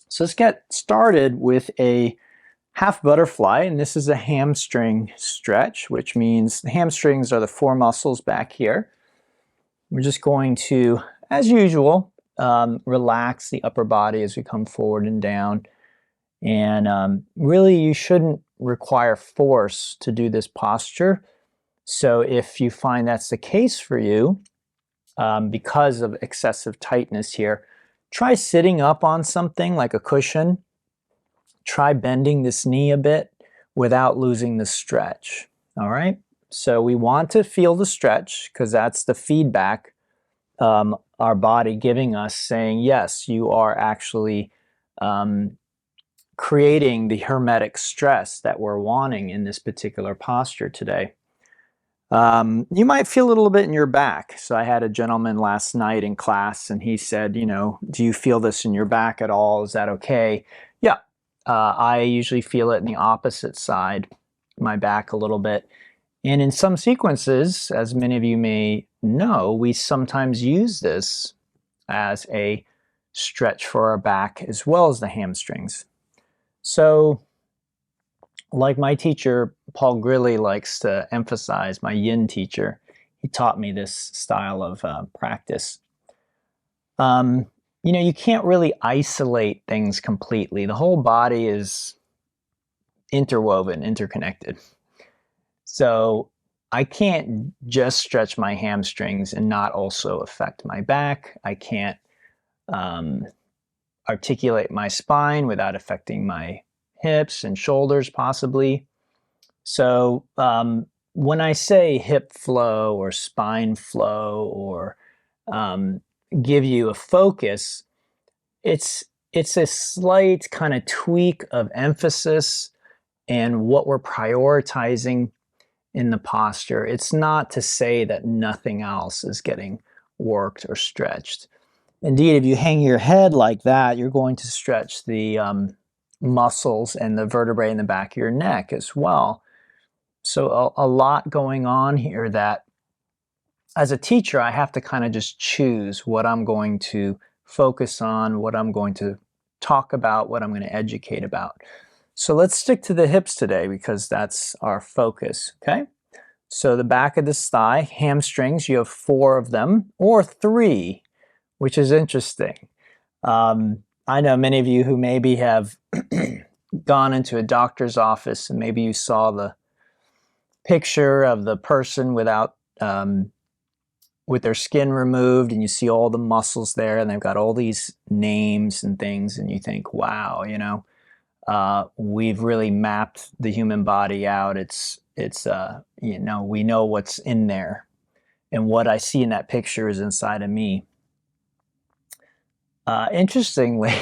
So let's get started with a half butterfly, and this is a hamstring stretch, which means the hamstrings are the four muscles back here. We're just going to, as usual, relax the upper body as we come forward and down. And really, you shouldn't require force to do this posture. So if you find that's the case for you, because of excessive tightness here, try sitting up on something like a cushion. Try bending this knee a bit without losing the stretch. All right, so we want to feel the stretch because that's the feedback our body giving us saying, yes, you are actually creating the hermetic stress that we're wanting in this particular posture today. You might feel a little bit in your back. So I had a gentleman last night in class and he said, do you feel this in your back at all? Is that okay? Yeah. I usually feel it in the opposite side, my back a little bit. And in some sequences, as many of you may know, we sometimes use this as a stretch for our back as well as the hamstrings. So, like my teacher, Paul Grilly, likes to emphasize, my yin teacher, he taught me this style of practice. You can't really isolate things completely. The whole body is interwoven, interconnected. So I can't just stretch my hamstrings and not also affect my back. I can't articulate my spine without affecting my hips and shoulders possibly. So when I say hip flow or spine flow or give you a focus, it's a slight kind of tweak of emphasis and what we're prioritizing in the posture. It's not to say that nothing else is getting worked or stretched. Indeed, if you hang your head like that, you're going to stretch the muscles and the vertebrae in the back of your neck as well. So a lot going on here that as a teacher, I have to kind of just choose what I'm going to focus on, what I'm going to talk about, what I'm going to educate about. So let's stick to the hips today because that's our focus, okay? So the back of this thigh, hamstrings, you have 4 of them, or 3, which is interesting. I know many of you who maybe have gone into a doctor's office and maybe you saw the picture of the person without with their skin removed, and you see all the muscles there, and they've got all these names and things, and you think, wow, we've really mapped the human body out. It's we know what's in there, and what I see in that picture is inside of me. Interestingly,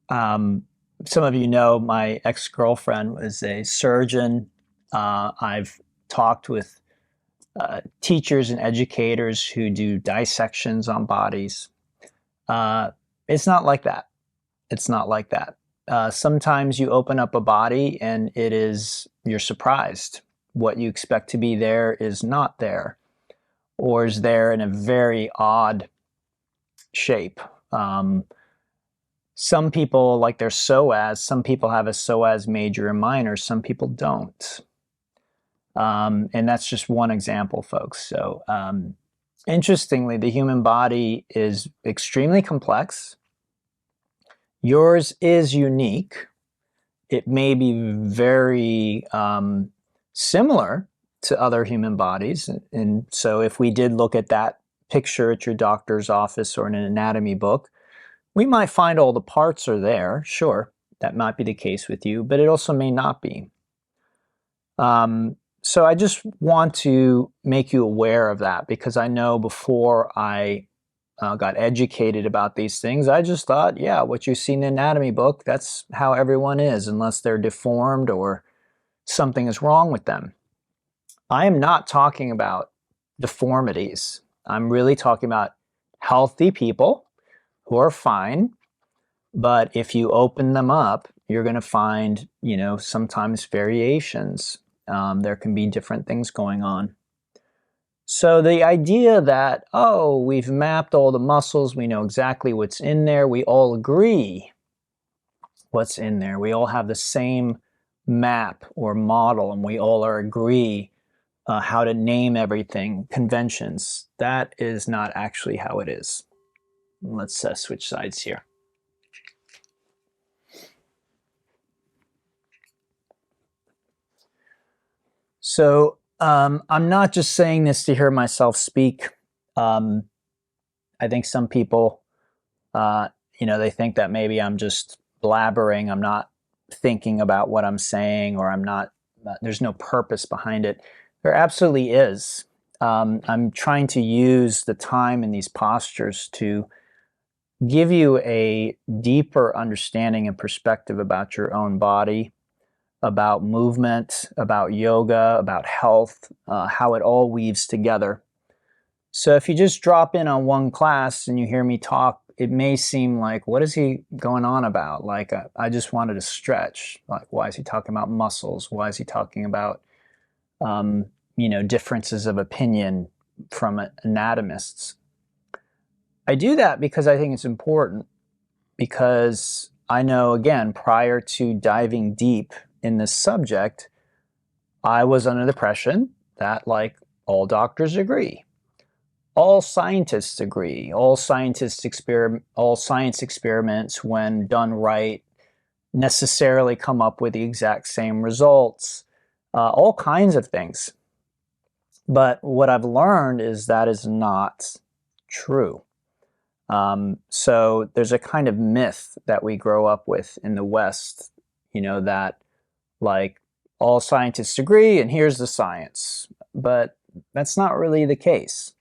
some of you know my ex-girlfriend was a surgeon. I've talked with teachers and educators who do dissections on bodies. It's not like that. It's not like that. Sometimes you open up a body and you're surprised. What you expect to be there is not there, or is there in a very odd shape. Some people like their psoas, some people have a psoas major and minor, some people don't. And that's just one example, folks. So interestingly, the human body is extremely complex. Yours is unique. It may be very similar to other human bodies. And so if we did look at that picture at your doctor's office or in an anatomy book, we might find all the parts are there. Sure, that might be the case with you, but it also may not be. So I just want to make you aware of that because I know before I got educated about these things, I just thought, yeah, what you see in the anatomy book, that's how everyone is, unless they're deformed or something is wrong with them. I am not talking about deformities. I'm really talking about healthy people who are fine, but if you open them up, you're going to find, sometimes variations. There can be different things going on. So the idea that, we've mapped all the muscles, we know exactly what's in there, we all agree what's in there. We all have the same map or model, and we all agree how to name everything, conventions. That is not actually how it is. Let's switch sides here. So I'm not just saying this to hear myself speak. I think some people, they think that maybe I'm just blabbering. I'm not thinking about what I'm saying, or there's no purpose behind it. There absolutely is. I'm trying to use the time in these postures to give you a deeper understanding and perspective about your own body, about movement, about yoga, about health, how it all weaves together. So if you just drop in on one class and you hear me talk, it may seem like, what is he going on about? Like, I just wanted to stretch. Like, why is he talking about muscles? Why is he talking about, differences of opinion from anatomists? I do that because I think it's important, because I know, again, prior to diving deep in this subject, I was under the impression that, like, all doctors agree. All scientists agree. All science experiments, when done right, necessarily come up with the exact same results. All kinds of things. But what I've learned is that is not true. So there's a kind of myth that we grow up with in the West, that, like, all scientists agree and here's the science. But that's not really the case.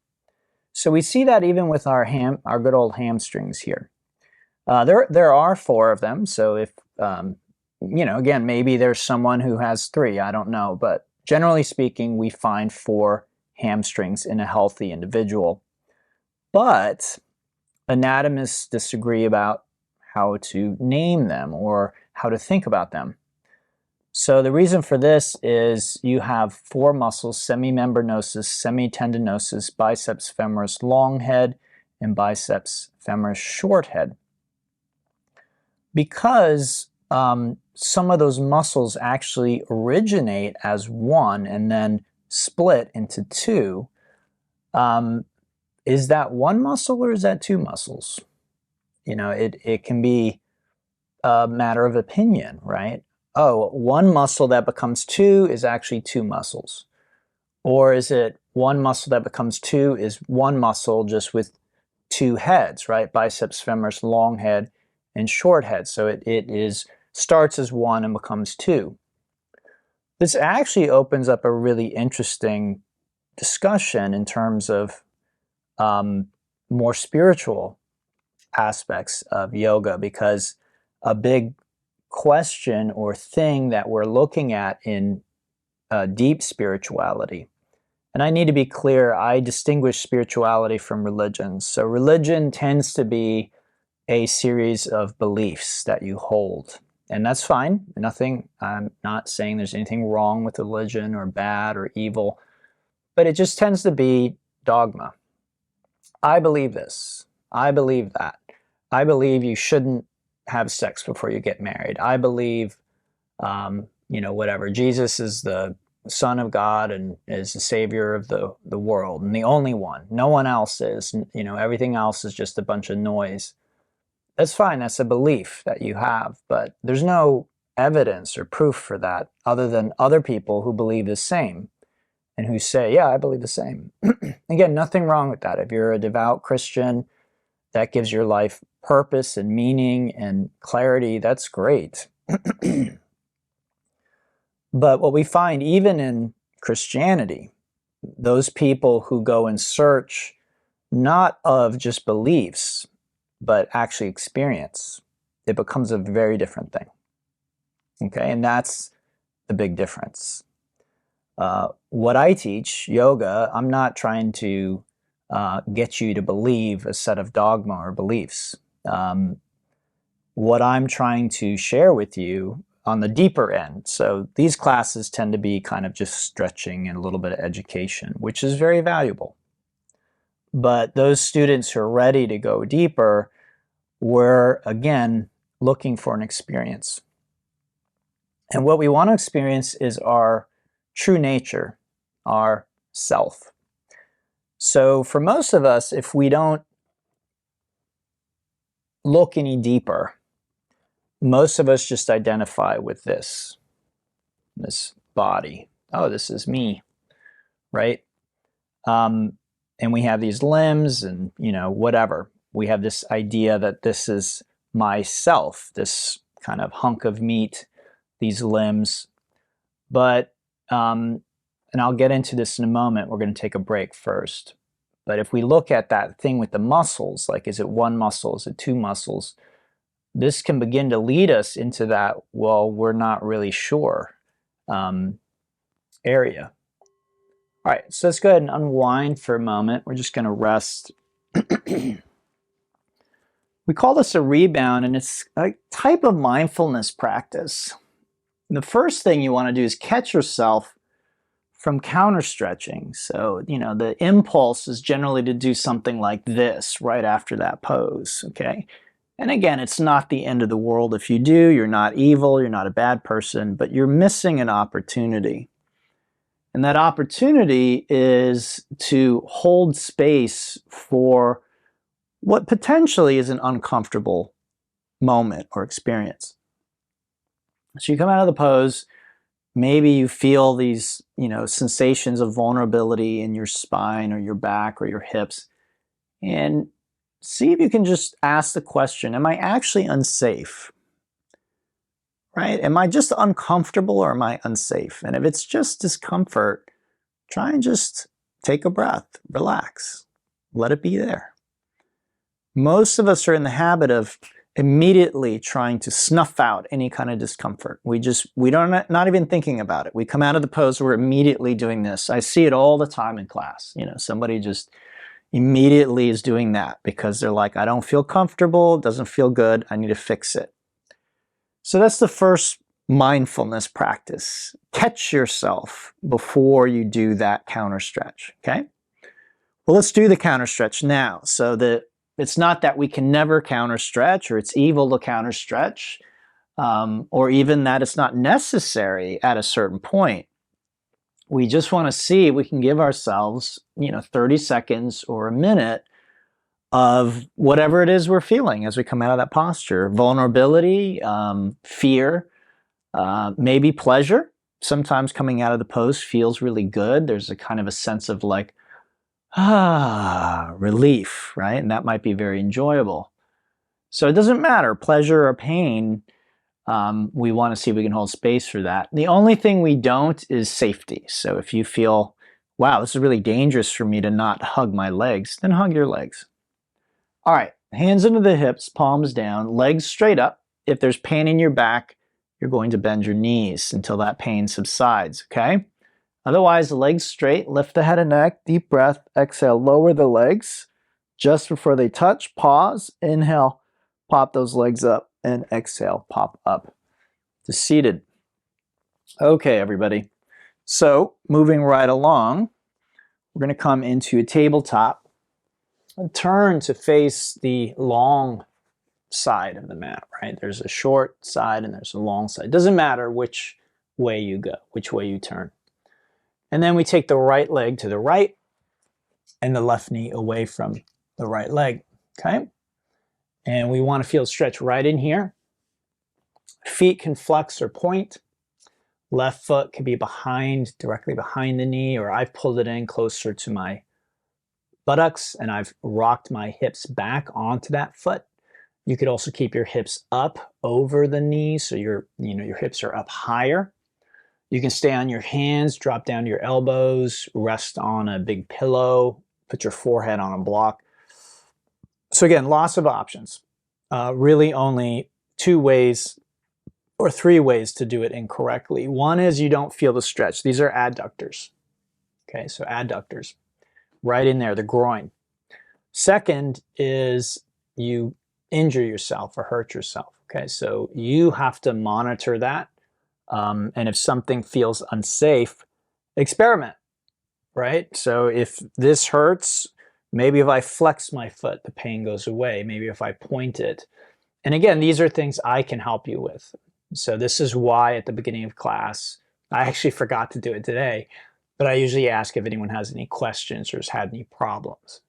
So we see that even with our good old hamstrings here. There are 4 of them. So if, again, maybe there's someone who has 3, I don't know. But generally speaking, we find 4 hamstrings in a healthy individual. But anatomists disagree about how to name them or how to think about them. So the reason for this is you have 4 muscles: semimembranosus, semitendinosus, biceps femoris long head, and biceps femoris short head. Because some of those muscles actually originate as one and then split into 2, is that 1 muscle or is that 2 muscles? It can be a matter of opinion, right? Oh, 1 muscle that becomes 2 is actually 2 muscles. Or is it 1 muscle that becomes 2 is 1 muscle just with 2 heads, right? Biceps femoris long head and short head. So it starts as 1 and becomes 2. This actually opens up a really interesting discussion in terms of more spiritual aspects of yoga, because a big question or thing that we're looking at in deep spirituality, and I need to be clear, I distinguish spirituality from religion. So religion tends to be a series of beliefs that you hold, and that's fine. I'm not saying there's anything wrong with religion or bad or evil, but it just tends to be dogma. I believe this. I believe that. I believe you shouldn't have sex before you get married. I believe, whatever. Jesus is the Son of God and is the Savior of the world, and the only one. No one else is. Everything else is just a bunch of noise. That's fine. That's a belief that you have, but there's no evidence or proof for that other than other people who believe the same and who say, yeah, I believe the same. Again, nothing wrong with that. If you're a devout Christian, that gives your life purpose and meaning and clarity, that's great. But what we find even in Christianity, those people who go in search not of just beliefs, but actually experience, it becomes a very different thing. Okay, and that's the big difference. What I teach, yoga, I'm not trying to get you to believe a set of dogma or beliefs. What I'm trying to share with you on the deeper end, so these classes tend to be kind of just stretching and a little bit of education, which is very valuable. But those students who are ready to go deeper, we're, again, looking for an experience. And what we want to experience is our true nature, our self. So for most of us, if we don't look any deeper, most of us just identify with this body. Oh, this is me, right? And we have these limbs and, whatever. We have this idea that this is myself, this kind of hunk of meat, these limbs. But, and I'll get into this in a moment, we're going to take a break first. But if we look at that thing with the muscles, like is it one muscle, is it two muscles? This can begin to lead us into that, well, we're not really sure area. All right, so let's go ahead and unwind for a moment. We're just going to rest. We call this a rebound, and it's a type of mindfulness practice. The first thing you want to do is catch yourself from counter stretching. So, the impulse is generally to do something like this right after that pose, okay? And again, it's not the end of the world if you do. You're not evil, you're not a bad person, but you're missing an opportunity. And that opportunity is to hold space for what potentially is an uncomfortable moment or experience. So you come out of the pose, maybe you feel these, sensations of vulnerability in your spine or your back or your hips, and see if you can just ask the question, am I actually unsafe? Right? Am I just uncomfortable or am I unsafe? And if it's just discomfort, try and just take a breath, relax, let it be there. Most of us are in the habit of immediately trying to snuff out any kind of discomfort. We don't, not even thinking about it. We come out of the pose, we're immediately doing this. I see it all the time in class. Somebody just immediately is doing that because they're like, I don't feel comfortable, it doesn't feel good, I need to fix it. So that's the first mindfulness practice. Catch yourself before you do that counter stretch, okay? Well, let's do the counter stretch now. So it's not that we can never counter stretch or it's evil to counter stretch, or even that it's not necessary at a certain point. We just want to see if we can give ourselves, 30 seconds or a minute of whatever it is we're feeling as we come out of that posture. Vulnerability, fear, maybe pleasure. Sometimes coming out of the pose feels really good. There's a kind of a sense of like, relief, right? And that might be very enjoyable. So it doesn't matter, pleasure or pain, we want to see if we can hold space for that. The only thing we don't is safety. So if you feel, wow, this is really dangerous for me to not hug my legs, then hug your legs. All right, hands into the hips, palms down, legs straight up. If there's pain in your back, you're going to bend your knees until that pain subsides, okay? Otherwise, legs straight, lift the head and neck, deep breath, exhale, lower the legs just before they touch, pause, inhale, pop those legs up, and exhale, pop up to seated. Okay, everybody. So, moving right along, we're going to come into a tabletop and turn to face the long side of the mat, right? There's a short side and there's a long side. It doesn't matter which way you go, which way you turn. And then we take the right leg to the right and the left knee away from the right leg, okay? And we want to feel stretch right in here. Feet can flex or point. Left foot can be directly behind the knee, or I've pulled it in closer to my buttocks and I've rocked my hips back onto that foot. You could also keep your hips up over the knee so your hips are up higher. You can stay on your hands, drop down to your elbows, rest on a big pillow, put your forehead on a block. So again, lots of options. Really only 2 ways or 3 ways to do it incorrectly. One is you don't feel the stretch. These are adductors. Okay, so adductors, right in there, the groin. Second is you injure yourself or hurt yourself. Okay, so you have to monitor that. And if something feels unsafe, experiment, right? So if this hurts, maybe if I flex my foot, the pain goes away. Maybe if I point it And again, these are things I can help you with. So this is why at the beginning of class, I actually forgot to do it today, but I usually ask if anyone has any questions or has had any problems.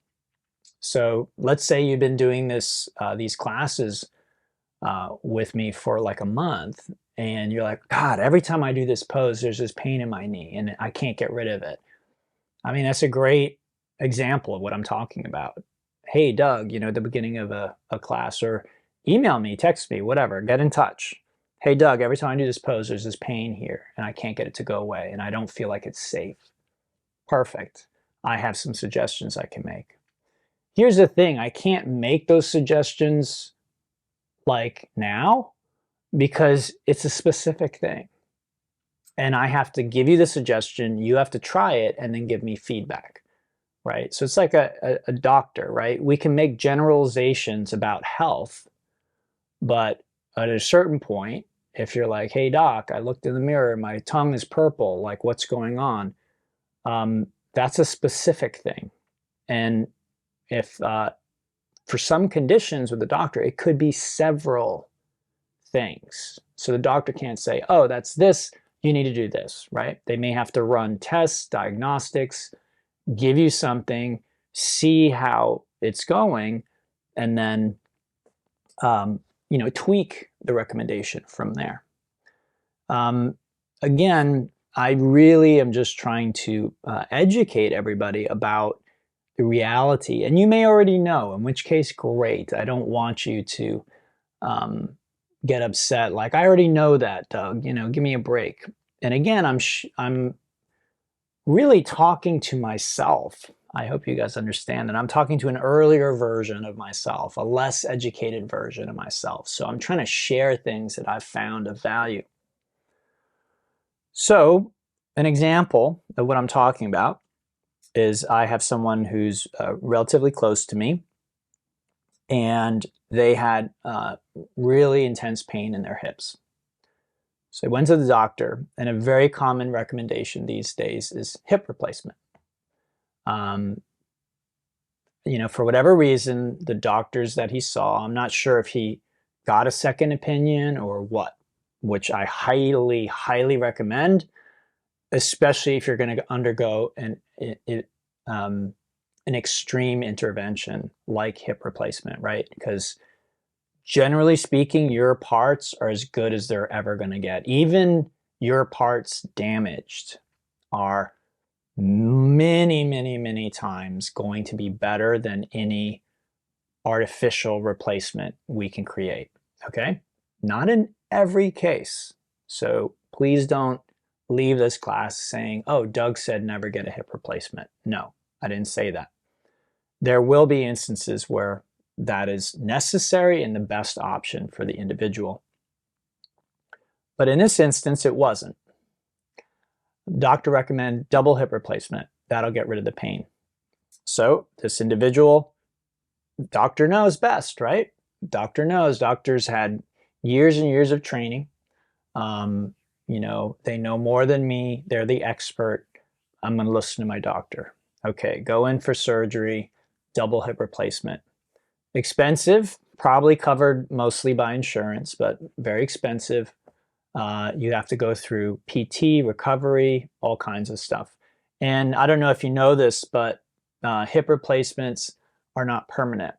So let's say you've been doing these classes with me for like a month, and you're like, God, every time I do this pose, there's this pain in my knee and I can't get rid of it. I mean, that's a great example of what I'm talking about. Hey, Doug, at the beginning of a class, or email me, text me, whatever, get in touch. Hey, Doug, every time I do this pose, there's this pain here and I can't get it to go away and I don't feel like it's safe. Perfect. I have some suggestions I can make. Here's the thing, I can't make those suggestions like now because it's a specific thing. And I have to give you the suggestion, you have to try it, and then give me feedback, right? So it's like a doctor, right? We can make generalizations about health, but at a certain point, if you're like, hey, doc, I looked in the mirror, my tongue is purple, like what's going on? That's a specific thing. And if for some conditions with the doctor, it could be several things. So the doctor can't say, oh, that's this, you need to do this, right? They may have to run tests, diagnostics, give you something, see how it's going, and then tweak the recommendation from there. Again, I really am just trying to educate everybody about the reality. And you may already know, in which case, great. I don't want you to get upset. Like, I already know that, Doug, give me a break. And again, I'm really talking to myself. I hope you guys understand that I'm talking to an earlier version of myself, a less educated version of myself. So I'm trying to share things that I've found of value. So an example of what I'm talking about is I have someone who's relatively close to me, and they had really intense pain in their hips. So they went to the doctor, and a very common recommendation these days is hip replacement. For whatever reason, the doctors that he saw, I'm not sure if he got a second opinion or what, which I highly, highly recommend, especially if you're going to undergo an extreme intervention like hip replacement, right? Because generally speaking, your parts are as good as they're ever going to get. Even your parts damaged are many, many, many times going to be better than any artificial replacement we can create, okay? Not in every case. So please don't leave this class saying, oh, Doug said never get a hip replacement. No, I didn't say that. There will be instances where that is necessary and the best option for the individual. But in this instance, it wasn't. Doctor recommended double hip replacement. That'll get rid of the pain. So this individual, doctor knows best, right? Doctor knows. Doctors had years and years of training. They know more than me. They're the expert. I'm going to listen to my doctor. Okay, go in for surgery, double hip replacement. Expensive, probably covered mostly by insurance, but very expensive. You have to go through PT, recovery, all kinds of stuff. And I don't know if you know this, but hip replacements are not permanent.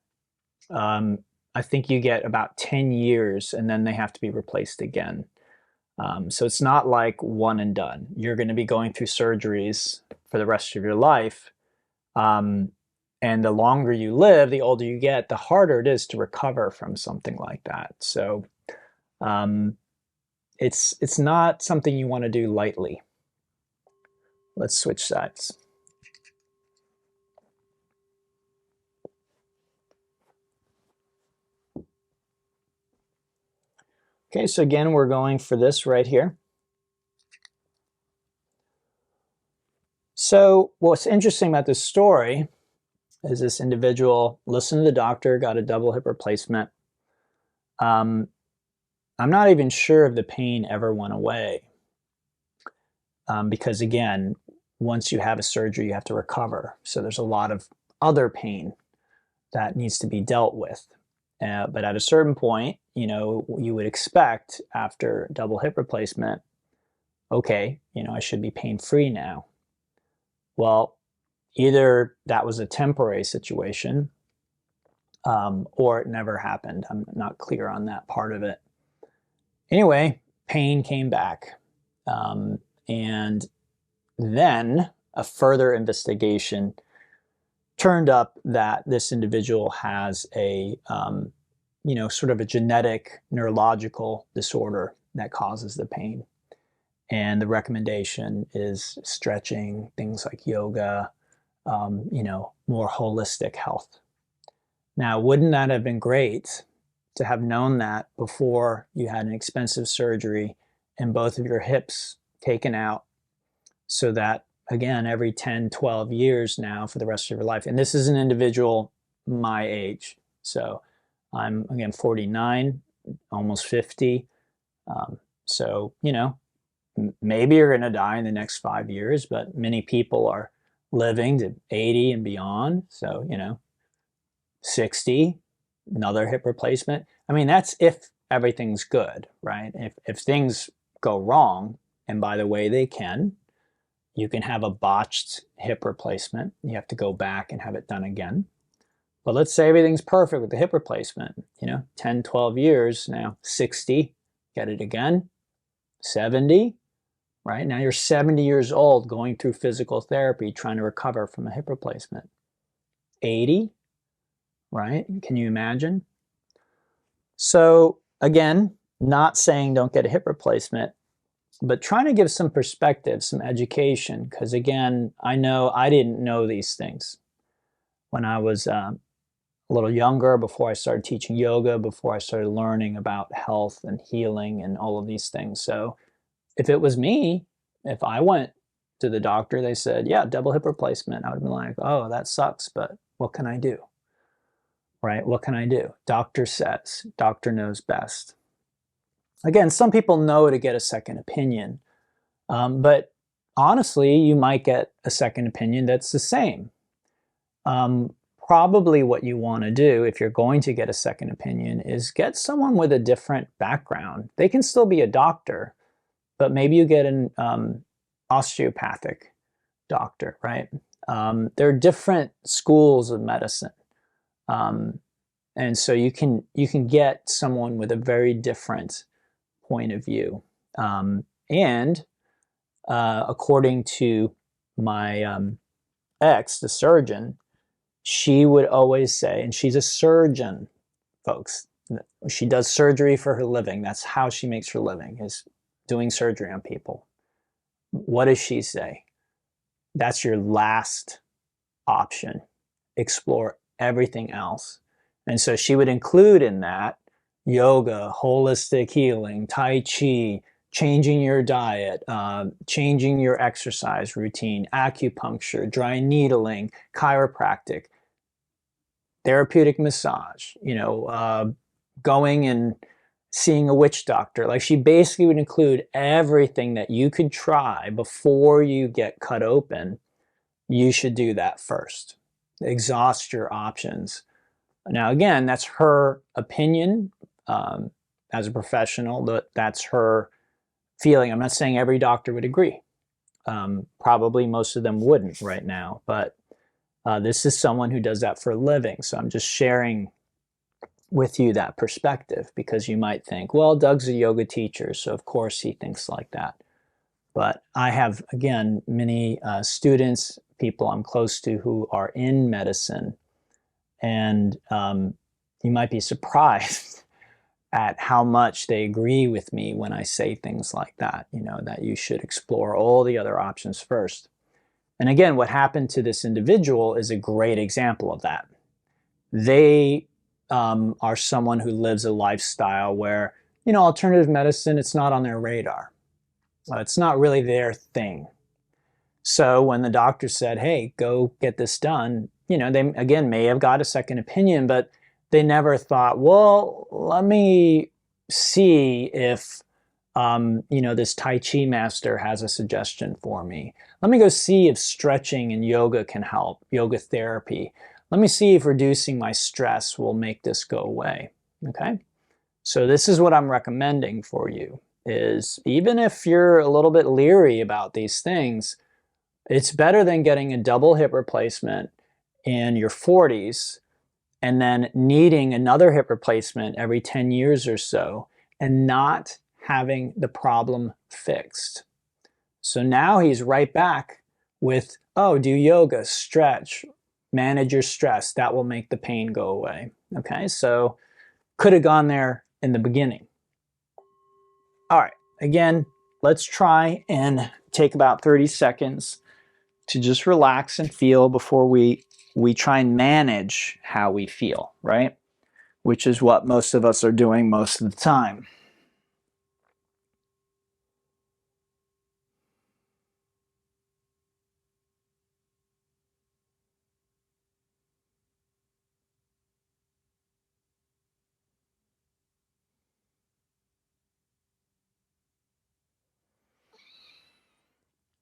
I think you get about 10 years and then they have to be replaced again. So it's not like one and done. You're going to be going through surgeries for the rest of your life. And the longer you live, the older you get, the harder it is to recover from something like that. So it's not something you want to do lightly. Let's switch sides. Okay, so again, we're going for this right here. So what's interesting about this story is this individual listened to the doctor, got a double hip replacement. I'm not even sure if the pain ever went away. Because again, once you have a surgery, you have to recover. So there's a lot of other pain that needs to be dealt with. But at a certain point, you know, you would expect after double hip replacement, okay, you know, I should be pain-free now. Well, either that was a temporary situation, or it never happened. I'm not clear on that part of it. Anyway, pain came back. And then a further investigation turned up that this individual has a, you know, sort of a genetic neurological disorder that causes the pain. And the recommendation is stretching, things like yoga, you know, more holistic health. Now, wouldn't that have been great to have known that before you had an expensive surgery and both of your hips taken out, so that, again, every 10, 12 years now for the rest of your life, and this is an individual my age, so I'm, again, 49, almost 50, so, you know, maybe you're going to die in the next 5 years, but many people are living to 80 and beyond, so, you know, 60, another hip replacement. I mean, that's if everything's good, right? If things go wrong, and by the way, they can, you can have a botched hip replacement. You have to go back and have it done again. But let's say everything's perfect with the hip replacement, you know, 10, 12 years, now 60, get it again, 70, right? Now you're 70 years old going through physical therapy, trying to recover from a hip replacement. 80, right? Can you imagine? So again, not saying don't get a hip replacement, but trying to give some perspective, some education, because again, I know I didn't know these things when I was a little younger, before I started teaching yoga, before I started learning about health and healing and all of these things. So if it was me, if I went to the doctor, they said, yeah, double hip replacement, I would have been like, oh, that sucks, but what can I do? Right? What can I do? Doctor says, doctor knows best. Again, some people know to get a second opinion, but honestly, you might get a second opinion that's the same. Probably what you want to do if you're going to get a second opinion is get someone with a different background. They can still be a doctor, but maybe you get an osteopathic doctor, right? There are different schools of medicine. And so you can get someone with a very different point of view. And according to my ex, the surgeon, she would always say, and she's a surgeon, folks. She does surgery for her living. That's how she makes her living, is doing surgery on people. What does she say? That's your last option. Explore everything else. And so she would include in that yoga, holistic healing, Tai Chi, changing your diet, changing your exercise routine, acupuncture, dry needling, chiropractic, therapeutic massage, you know, going and seeing a witch doctor. Like, she basically would include everything that you could try before you get cut open. You should do that first. Exhaust your options. Now, again, that's her opinion as a professional. That's her feeling. I'm not saying every doctor would agree. Probably most of them wouldn't right now, but this is someone who does that for a living. So I'm just sharing with you that perspective, because you might think, well, Doug's a yoga teacher, so of course he thinks like that. But I have, again, many students, people I'm close to who are in medicine, and you might be surprised at how much they agree with me when I say things like that, you know, that you should explore all the other options first. And again, what happened to this individual is a great example of that. They are someone who lives a lifestyle where, you know, alternative medicine, it's not on their radar. It's not really their thing. So when the doctor said, hey, go get this done, you know, they, again, may have got a second opinion, but they never thought, well, let me see if, you know, this Tai Chi master has a suggestion for me. Let me go see if stretching and yoga can help, yoga therapy. let me see if reducing my stress will make this go away, okay? So this is what I'm recommending for you, is even if you're a little bit leery about these things, it's better than getting a double hip replacement in your 40s and then needing another hip replacement every 10 years or so and not having the problem fixed. So now he's right back with, oh, do yoga, stretch, manage your stress. That will make the pain go away. Okay, so could have gone there in the beginning. All right, again, let's try and take about 30 seconds to just relax and feel before we try and manage how we feel, right? Which is what most of us are doing most of the time.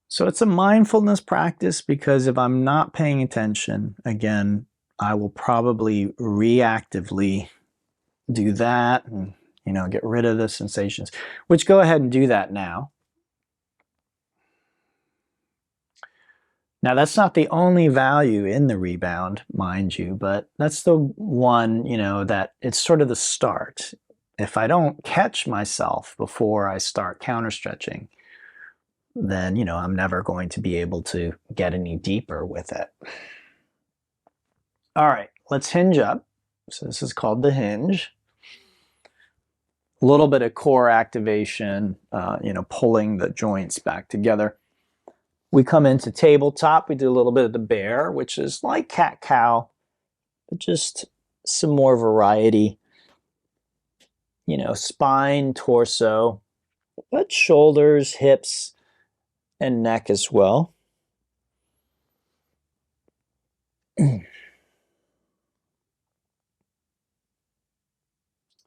So it's a mindfulness practice because if I'm not paying attention, again, I will probably reactively do that and, get rid of the sensations, which go ahead and do that now. Now, that's not the only value in the rebound, mind you, but that's the one, that it's sort of the start. If I don't catch myself before I start counter stretching, then, I'm never going to be able to get any deeper with it. All right, let's hinge up. So this is called the hinge. A little bit of core activation, pulling the joints back together. We come into tabletop. We do a little bit of the bear, which is like cat-cow, but just some more variety. Spine, torso, but shoulders, hips, and neck as well.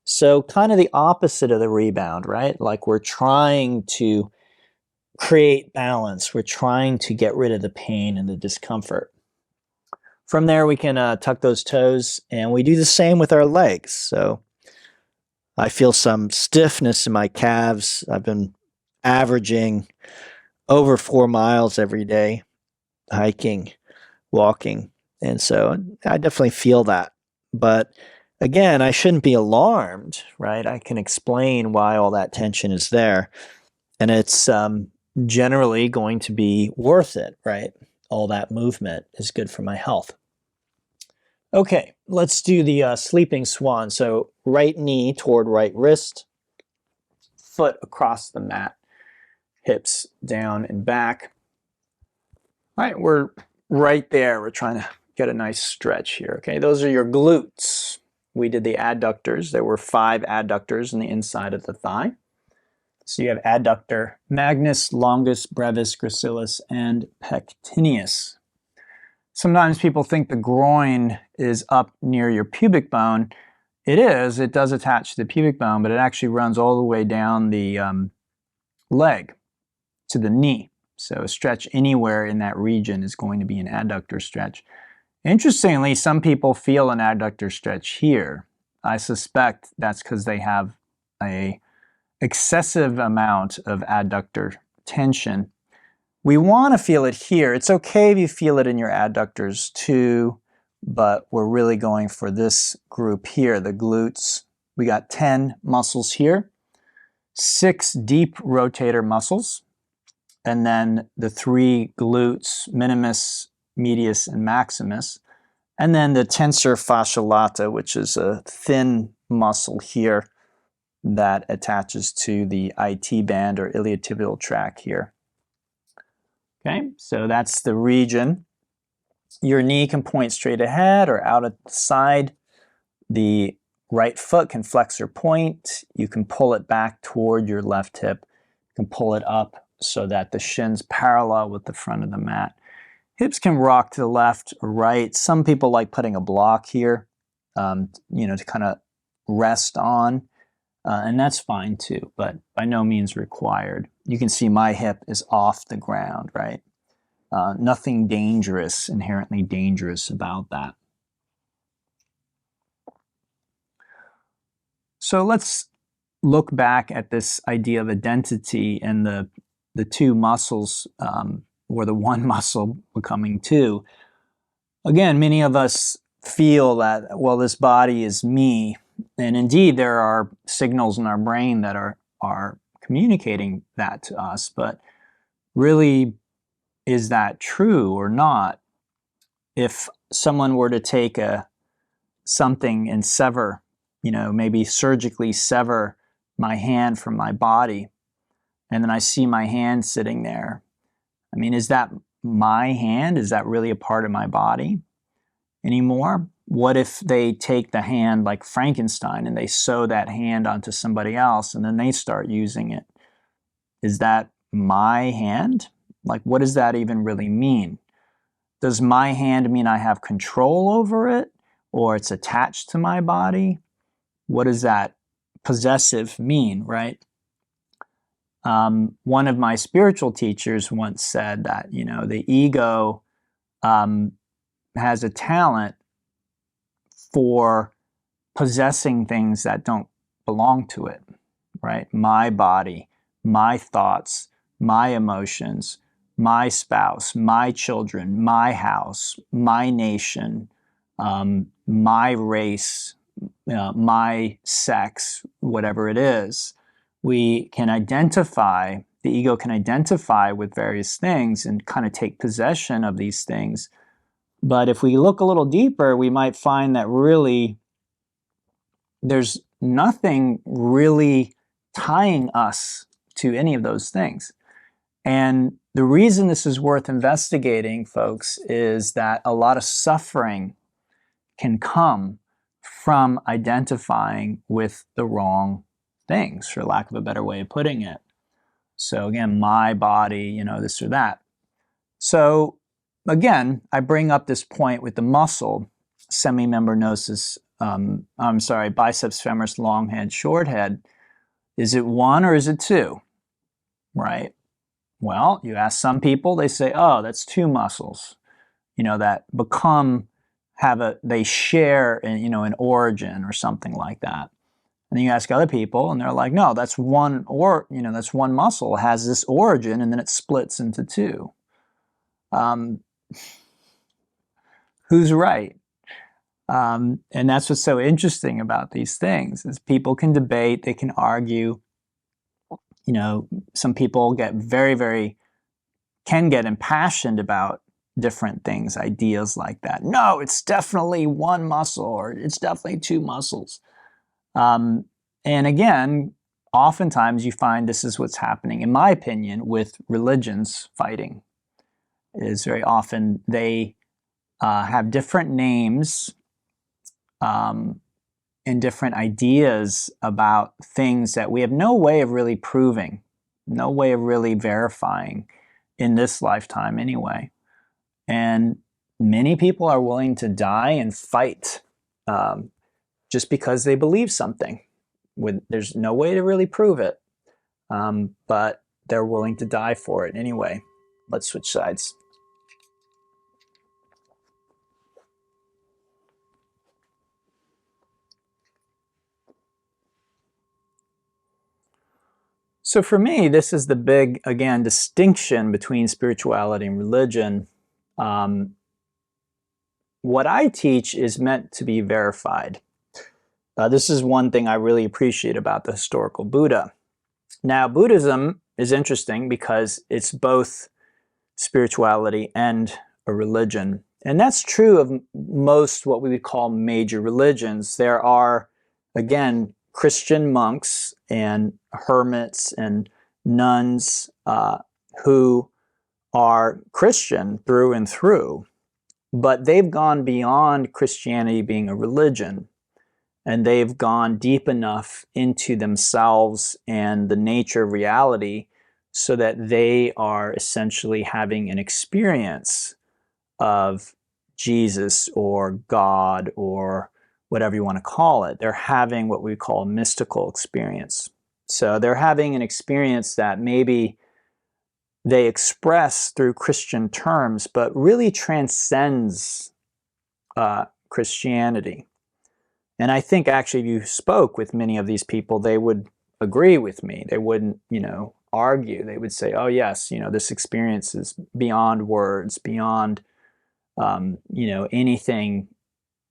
So kind of the opposite of the rebound, right? Like we're trying to create balance. We're trying to get rid of the pain and the discomfort. From there, we can tuck those toes, and we do the same with our legs. So I feel some stiffness in my calves. I've been averaging over 4 miles every day, hiking, walking. And so I definitely feel that. But again, I shouldn't be alarmed, right? I can explain why all that tension is there. And it's generally going to be worth it, right? All that movement is good for my health. Okay, let's do the sleeping swan. So right knee toward right wrist, foot across the mat, hips down and back. All right, we're right there. We're trying to get a nice stretch here. Okay, those are your glutes. We did the adductors. There were 5 adductors in the inside of the thigh. So you have adductor magnus, longus, brevis, gracilis, and pectineus. Sometimes people think the groin is up near your pubic bone. It is. It does attach to the pubic bone, but it actually runs all the way down the leg to the knee. So a stretch anywhere in that region is going to be an adductor stretch. Interestingly, some people feel an adductor stretch here. I suspect that's because they have an excessive amount of adductor tension. We want to feel it here. It's okay if you feel it in your adductors too, but we're really going for this group here, the glutes. We got 10 muscles here, 6 deep rotator muscles, and then the 3 glutes, minimus, medius, and maximus, and then the tensor fascia lata, which is a thin muscle here that attaches to the IT band or iliotibial tract here. Okay, so that's the region. Your knee can point straight ahead or out at the side. The right foot can flex or point. You can pull it back toward your left hip. You can pull it up so that the shin's parallel with the front of the mat. Hips can rock to the left or right. Some people like putting a block here, to kind of rest on. And that's fine too, but by no means required. You can see my hip is off the ground, right? Nothing dangerous, inherently dangerous about that. So let's look back at this idea of identity and the two muscles, or the one muscle becoming two. Again, many of us feel that, well, this body is me. And indeed, there are signals in our brain that are communicating that to us. But really, is that true or not? If someone were to take something and sever, maybe surgically sever my hand from my body, and then I see my hand sitting there, I mean, is that my hand? Is that really a part of my body anymore? What if they take the hand like Frankenstein and they sew that hand onto somebody else and then they start using it? Is that my hand? Like, what does that even really mean? Does my hand mean I have control over it, or it's attached to my body? What does that possessive mean, right? One of my spiritual teachers once said that, the ego has a talent for possessing things that don't belong to it, right? My body, my thoughts, my emotions, my spouse, my children, my house, my nation, my race, my sex, whatever it is. We can identify, the ego can identify with various things and kind of take possession of these things. But if we look a little deeper, we might find that really there's nothing really tying us to any of those things. And the reason this is worth investigating, folks, is that a lot of suffering can come from identifying with the wrong things, for lack of a better way of putting it. So again, my body, this or that. So again, I bring up this point with the muscle, semimembranosus, biceps femoris, long head, short head. Is it one or is it two? Right? Well, you ask some people, they say, oh, that's two muscles, that they share, an origin or something like that. And then you ask other people and they're like, no, that's one muscle, has this origin, and then it splits into two. Who's right? And that's what's so interesting about these things, is people can debate, they can argue. Some people get can get impassioned about different things, ideas like that. No, it's definitely one muscle, or it's definitely two muscles. And again, oftentimes you find this is what's happening, in my opinion, with religions fighting. Is very often they have different names and different ideas about things that we have no way of really proving, no way of really verifying in this lifetime anyway. And many people are willing to die and fight just because they believe something. There's no way to really prove it, but they're willing to die for it anyway. Let's switch sides. So for me, this is the big, again, distinction between spirituality and religion. What I teach is meant to be verified. This is one thing I really appreciate about the historical Buddha. Now, Buddhism is interesting because it's both spirituality and a religion. And that's true of most what we would call major religions. There are, again, Christian monks and hermits and nuns who are Christian through and through, but they've gone beyond Christianity being a religion, and they've gone deep enough into themselves and the nature of reality so that they are essentially having an experience of Jesus or God or whatever you want to call it. They're having what we call a mystical experience. So they're having an experience that maybe they express through Christian terms, but really transcends Christianity. And I think actually if you spoke with many of these people, they would agree with me. They wouldn't, argue. They would say, oh yes, this experience is beyond words, beyond, anything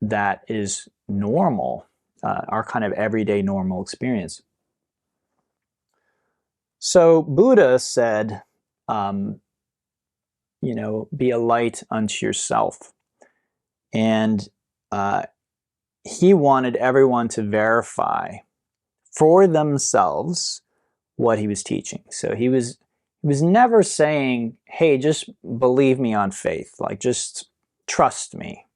that is normal, our kind of everyday normal experience. So Buddha said, be a light unto yourself. And he wanted everyone to verify for themselves what he was teaching. So he was never saying, hey, just believe me on faith. Like, just trust me.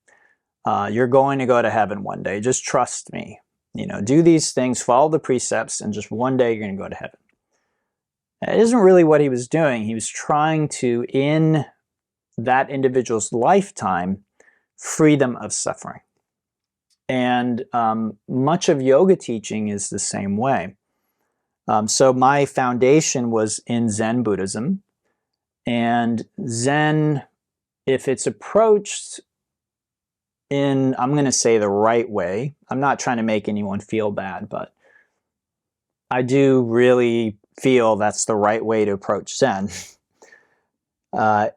You're going to go to heaven one day. Just trust me. Do these things, follow the precepts, and just one day you're going to go to heaven. It isn't really what he was doing. He was trying to, in that individual's lifetime, free them of suffering. And much of yoga teaching is the same way. So my foundation was in Zen Buddhism. And Zen, if it's approached in, I'm going to say, the right way, I'm not trying to make anyone feel bad, but I do really feel that's the right way to approach Zen,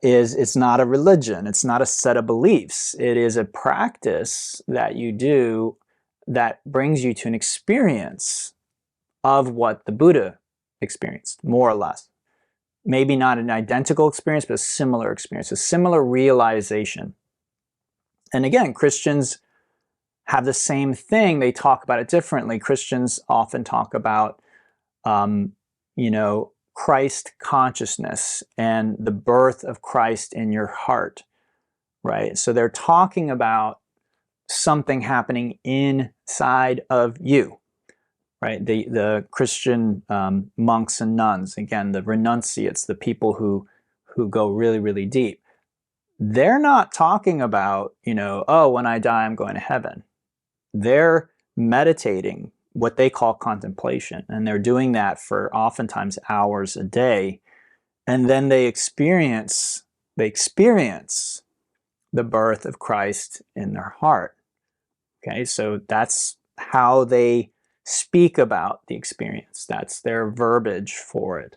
is it's not a religion. It's not a set of beliefs. It is a practice that you do that brings you to an experience of what the Buddha experienced, more or less. Maybe not an identical experience, but a similar experience, a similar realization. And again, Christians have the same thing. They talk about it differently. Christians often talk about, Christ consciousness and the birth of Christ in your heart, right? So they're talking about something happening inside of you, right? The Christian monks and nuns, again, the renunciates, the people who go really, really deep. They're not talking about, oh, when I die, I'm going to heaven. They're meditating, what they call contemplation, and they're doing that for oftentimes hours a day, and then they experience the birth of Christ in their heart. Okay, so that's how they speak about the experience. That's their verbiage for it.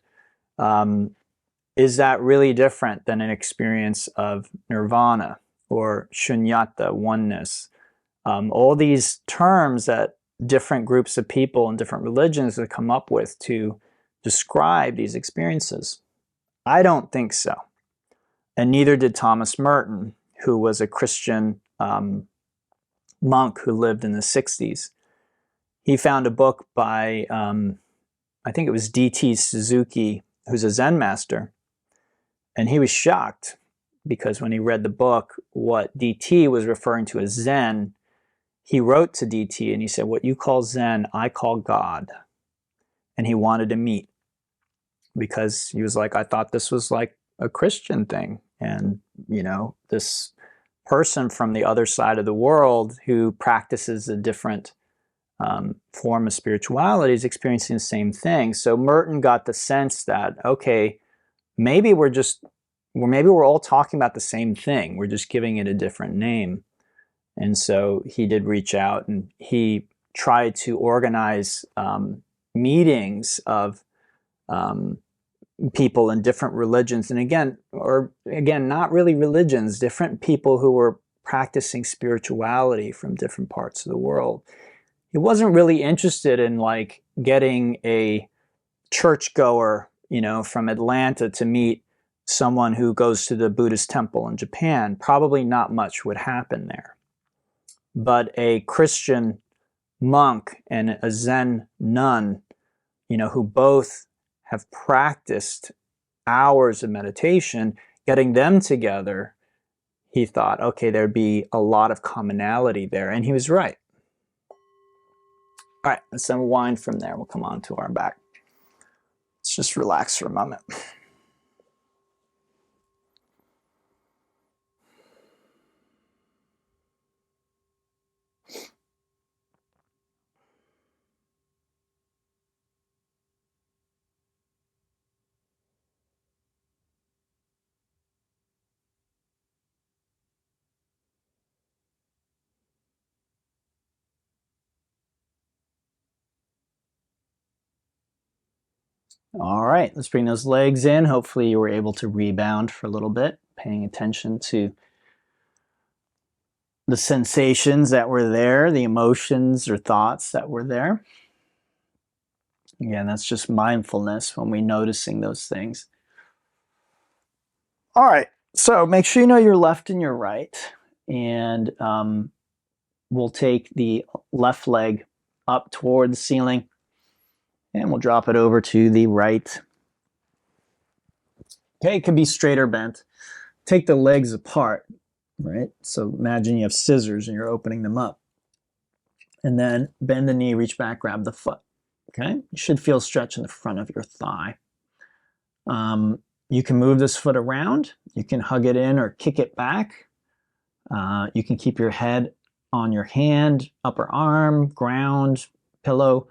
Is that really different than an experience of nirvana or shunyata, oneness? All these terms that different groups of people and different religions have come up with to describe these experiences. I don't think so. And neither did Thomas Merton, who was a Christian monk who lived in the 60s. He found a book by, I think it was D.T. Suzuki, who's a Zen master. And he was shocked because when he read the book, what D.T. was referring to as Zen, he wrote to DT and he said, what you call Zen, I call God. And he wanted to meet because he was like, I thought this was like a Christian thing. And, this person from the other side of the world who practices a different form of spirituality is experiencing the same thing. So Merton got the sense that, okay, maybe we're all talking about the same thing. We're just giving it a different name. And so he did reach out and he tried to organize meetings of people in different religions. And again, not really religions, different people who were practicing spirituality from different parts of the world. He wasn't really interested in like getting a churchgoer, from Atlanta to meet someone who goes to the Buddhist temple in Japan. Probably not much would happen there. But a Christian monk and a Zen nun, who both have practiced hours of meditation, getting them together, he thought, okay, there'd be a lot of commonality there. And he was right. All right, let's unwind from there. We'll come on to our back. Let's just relax for a moment. All right, let's bring those legs in. Hopefully you were able to rebound for a little bit, paying attention to the sensations that were there, the emotions or thoughts that were there. Again, that's just mindfulness when we're noticing those things. All right, so make sure you know your left and your right. And we'll take the left leg up toward the ceiling and we'll drop it over to the right. Okay, it could be straight or bent. Take the legs apart, right? So imagine you have scissors and you're opening them up. And then bend the knee, reach back, grab the foot. Okay, you should feel stretch in the front of your thigh. You can move this foot around. You can hug it in or kick it back. You can keep your head on your hand, upper arm, ground, pillow.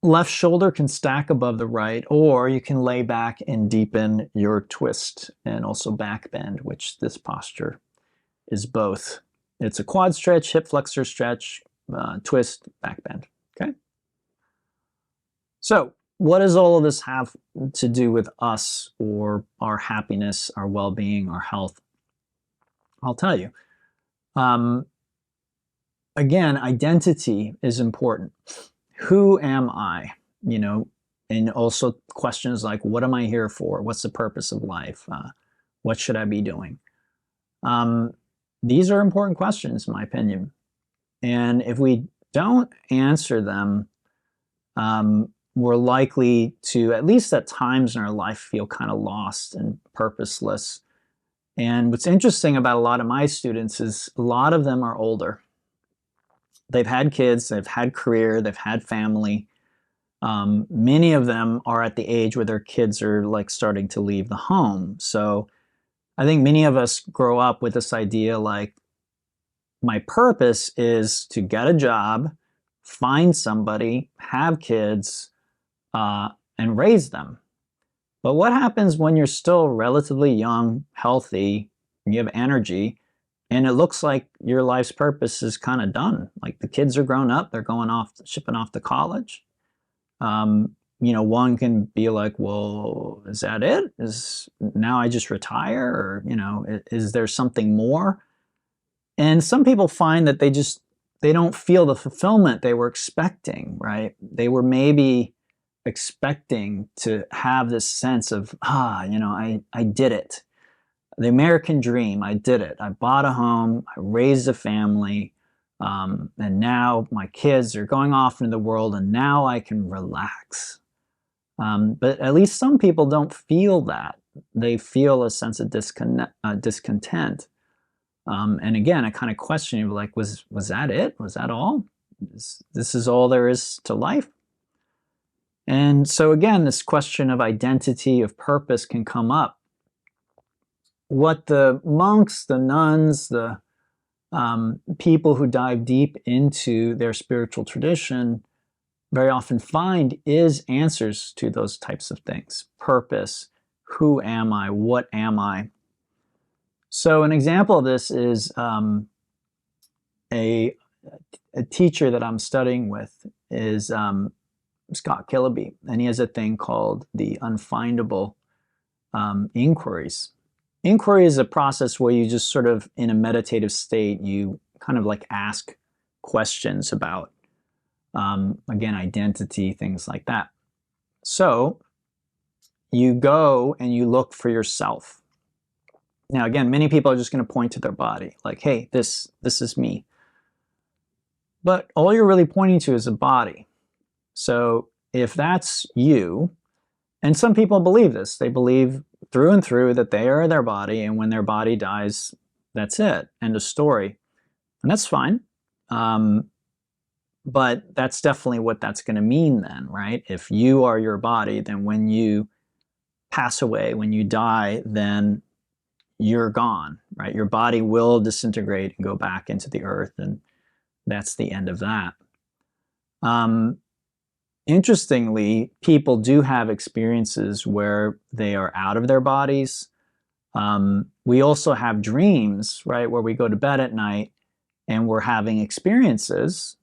Left shoulder can stack above the right, or you can lay back and deepen your twist and also back bend, which this posture is both. It's a quad stretch, hip flexor stretch, twist, back bend. Okay. So what does all of this have to do with us or our happiness, our well-being, our health? I'll tell you. Again, identity is important. Who am I? You know, and also questions like, what am I here for? What's the purpose of life? What should I be doing? These are important questions, in my opinion. And if we don't answer them, we're likely to, at least at times in our life, feel kind of lost and purposeless. And what's interesting about a lot of my students is a lot of them are older. They've had kids, they've had career, they've had family. Many of them are at the age where their kids are like starting to leave the home. So I think many of us grow up with this idea like, my purpose is to get a job, find somebody, have kids, and raise them. But what happens when you're still relatively young, healthy, you have energy, and it looks like your life's purpose is kind of done? Like the kids are grown up, they're going off, shipping off to college. You know, one can be like, well, is that it? Is now I just retire? Or, you know, is there something more? And some people find that they don't feel the fulfillment they were expecting, right? They were maybe expecting to have this sense of, you know, I did it. The American dream, I did it. I bought a home, I raised a family, and now my kids are going off into the world and now I can relax. But at least some people don't feel that. They feel a sense of discontent. And again, I kind of question you, like, was that it? Was that all? This is all there is to life? And so again, this question of identity, of purpose can come up. What the monks, the nuns, the people who dive deep into their spiritual tradition very often find is answers to those types of things. Purpose, who am I, what am I? So an example of this is a teacher that I'm studying with is Scott Killaby, and he has a thing called the unfindable inquiries. Inquiry is a process where you just sort of, in a meditative state, you kind of like ask questions about, again, identity, things like that. So you go and you look for yourself. Now, again, many people are just going to point to their body, like, hey, this is me. But all you're really pointing to is a body. So if that's you, and some people believe this, they believe through and through that they are their body, and when their body dies, that's it, end of story. And that's fine. But that's definitely what that's going to mean then, right? If you are your body, then when you pass away, when you die, then you're gone, right? Your body will disintegrate and go back into the earth, and that's the end of that. Interestingly, people do have experiences where they are out of their bodies. We also have dreams, right, where we go to bed at night and we're having experiences,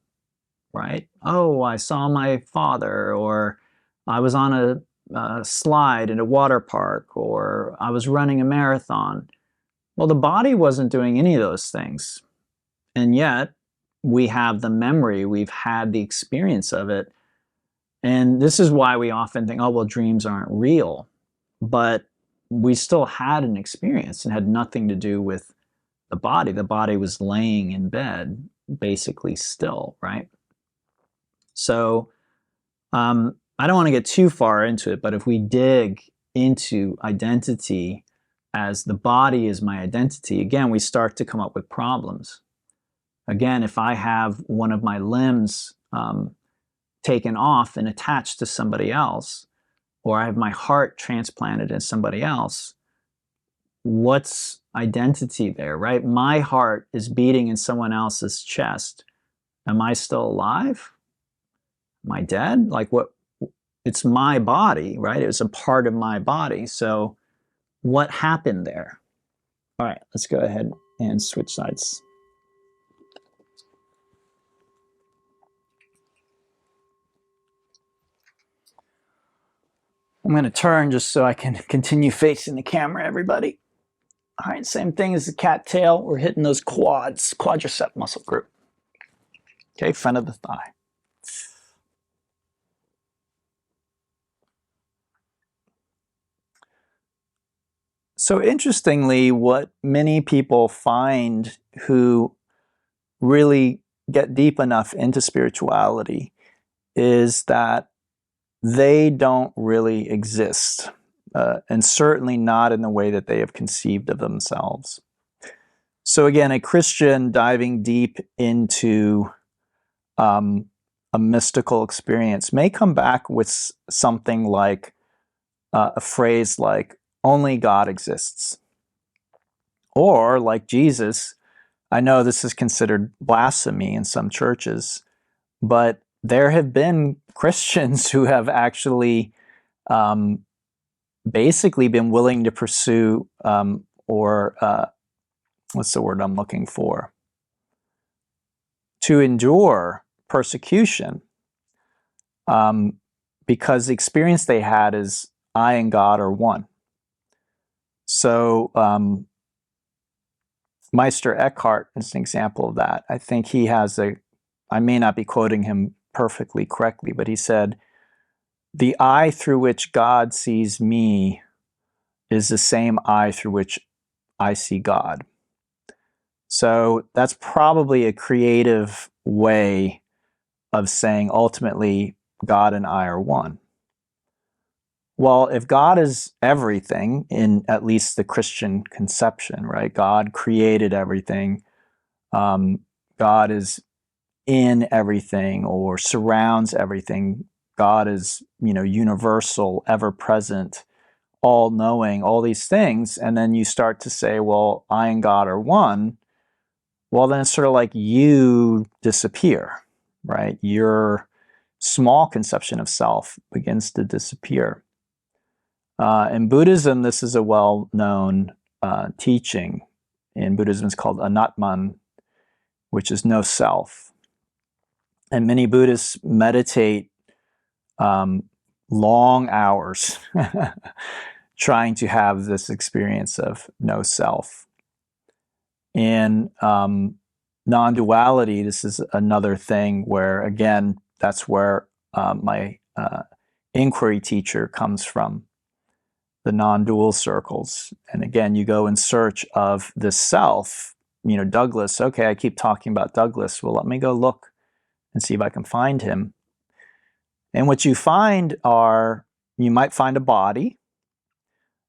right? Oh, I saw my father, or I was on a slide in a water park, or I was running a marathon. Well, the body wasn't doing any of those things. And yet we have the memory, we've had the experience of it. And this is why we often think, oh, well, dreams aren't real. But we still had an experience and had nothing to do with the body. The body was laying in bed, basically still, right? So I don't want to get too far into it, but if we dig into identity as the body is my identity, again, we start to come up with problems. Again, if I have one of my limbs taken off and attached to somebody else, or I have my heart transplanted in somebody else, what's identity there, right? My heart is beating in someone else's chest. Am I still alive? Am I dead? Like, what? It's my body, right? It was a part of my body. So what happened there? All right, let's go ahead and switch sides. I'm going to turn just so I can continue facing the camera, everybody. All right, same thing as the cat tail. We're hitting those quads, quadricep muscle group. Okay, front of the thigh. So interestingly, what many people find who really get deep enough into spirituality is that they don't really exist, and certainly not in the way that they have conceived of themselves. So again, a Christian diving deep into a mystical experience may come back with something like a phrase like, only God exists. Or like Jesus, I know this is considered blasphemy in some churches, but there have been Christians who have actually basically been willing to pursue what's the word I'm looking for? To endure persecution because the experience they had is I and God are one. So Meister Eckhart is an example of that. I think he has I may not be quoting him perfectly correctly, but he said, the eye through which God sees me is the same eye through which I see God. So that's probably a creative way of saying ultimately God and I are one. Well, if God is everything, in at least the Christian conception, right? God created everything. God is in everything or surrounds everything. God is, universal, ever present, all knowing, all these things. And then you start to say, well, I and God are one. Well, then it's sort of like you disappear, right? Your small conception of self begins to disappear. In Buddhism, this is a well-known teaching. In Buddhism, it's called anatman, which is no self. And many Buddhists meditate long hours trying to have this experience of no self. In non-duality, this is another thing where, again, that's where my inquiry teacher comes from, the non-dual circles. And again, you go in search of the self, Douglas. Okay, I keep talking about Douglas. Well, let me go look and see if I can find him. And what you find you might find a body,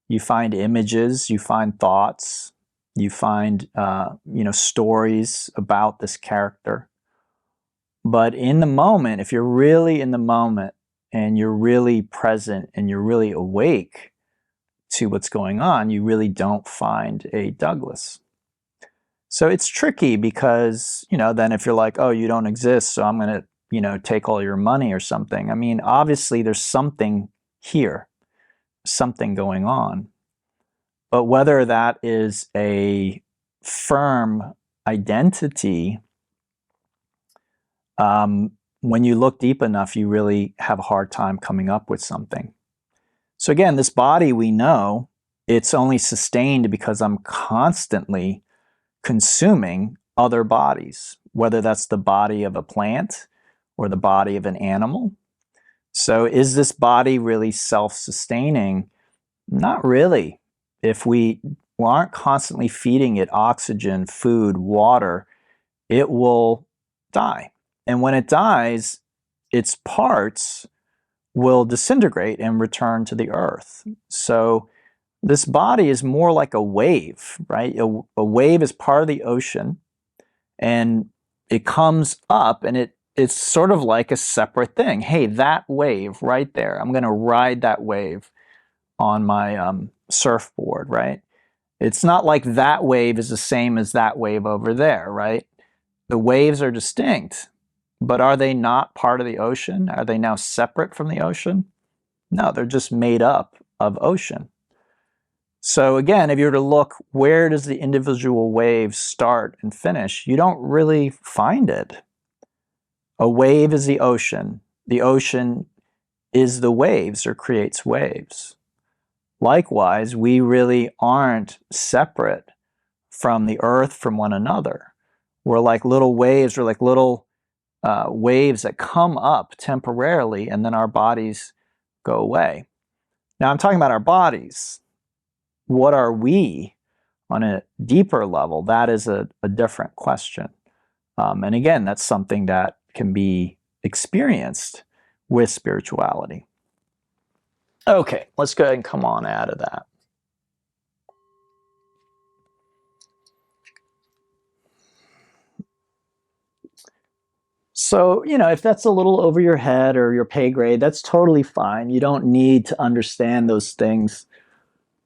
you find images, you find thoughts, you find, stories about this character. But in the moment, if you're really in the moment and you're really present and you're really awake to what's going on, you really don't find a Douglas. So it's tricky because, then if you're like, oh, you don't exist, so I'm going to, take all your money or something. I mean, obviously there's something here, something going on. But whether that is a firm identity when you look deep enough, you really have a hard time coming up with something. So again, this body, we know it's only sustained because I'm constantly consuming other bodies, whether that's the body of a plant or the body of an animal. So is this body really self-sustaining? Not really. If we aren't constantly feeding it oxygen, food, water, it will die. And when it dies, its parts will disintegrate and return to the earth. So this body is more like a wave, right? A wave is part of the ocean, and it comes up, and it's sort of like a separate thing. Hey, that wave right there, I'm going to ride that wave on my surfboard, right? It's not like that wave is the same as that wave over there, right? The waves are distinct, but are they not part of the ocean? Are they now separate from the ocean? No, they're just made up of ocean. So again, if you were to look, where does the individual wave start and finish? You don't really find it. A wave is the ocean. The ocean is the waves or creates waves. Likewise, we really aren't separate from the earth, from one another. We're like little waves, or like little waves that come up temporarily, and then our bodies go away. Now, I'm talking about our bodies. What are we on a deeper level? That is a different question. And again, that's something that can be experienced with spirituality. Okay, let's go ahead and come on out of that. So, if that's a little over your head or your pay grade, that's totally fine. You don't need to understand those things,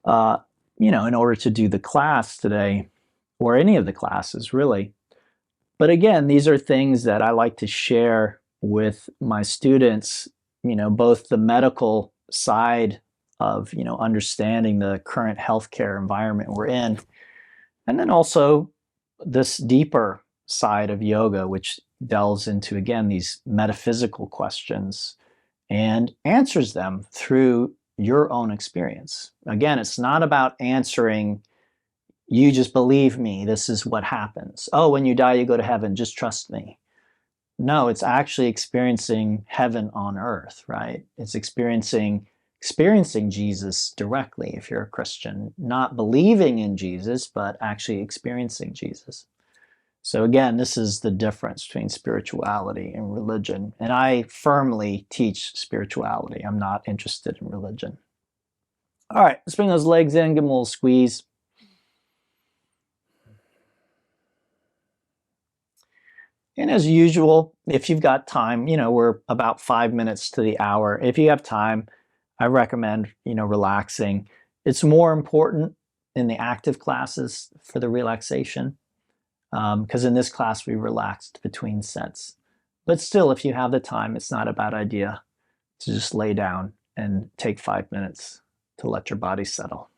in order to do the class today, or any of the classes, really. But again, these are things that I like to share with my students, both the medical side of, understanding the current healthcare environment we're in, and then also this deeper side of yoga, which delves into, again, these metaphysical questions and answers them through your own experience. Again, it's not about answering, you just believe me, this is what happens. Oh, when you die, you go to heaven, just trust me. No, it's actually experiencing heaven on earth, right? It's experiencing Jesus directly if you're a Christian, not believing in Jesus, but actually experiencing Jesus. So again, this is the difference between spirituality and religion. And I firmly teach spirituality. I'm not interested in religion. All right, let's bring those legs in, give them a little squeeze. And as usual, if you've got time, we're about 5 minutes to the hour. If you have time, I recommend, relaxing. It's more important in the active classes for the relaxation, because in this class we relaxed between sets. But still, if you have the time, it's not a bad idea to just lay down and take 5 minutes to let your body settle.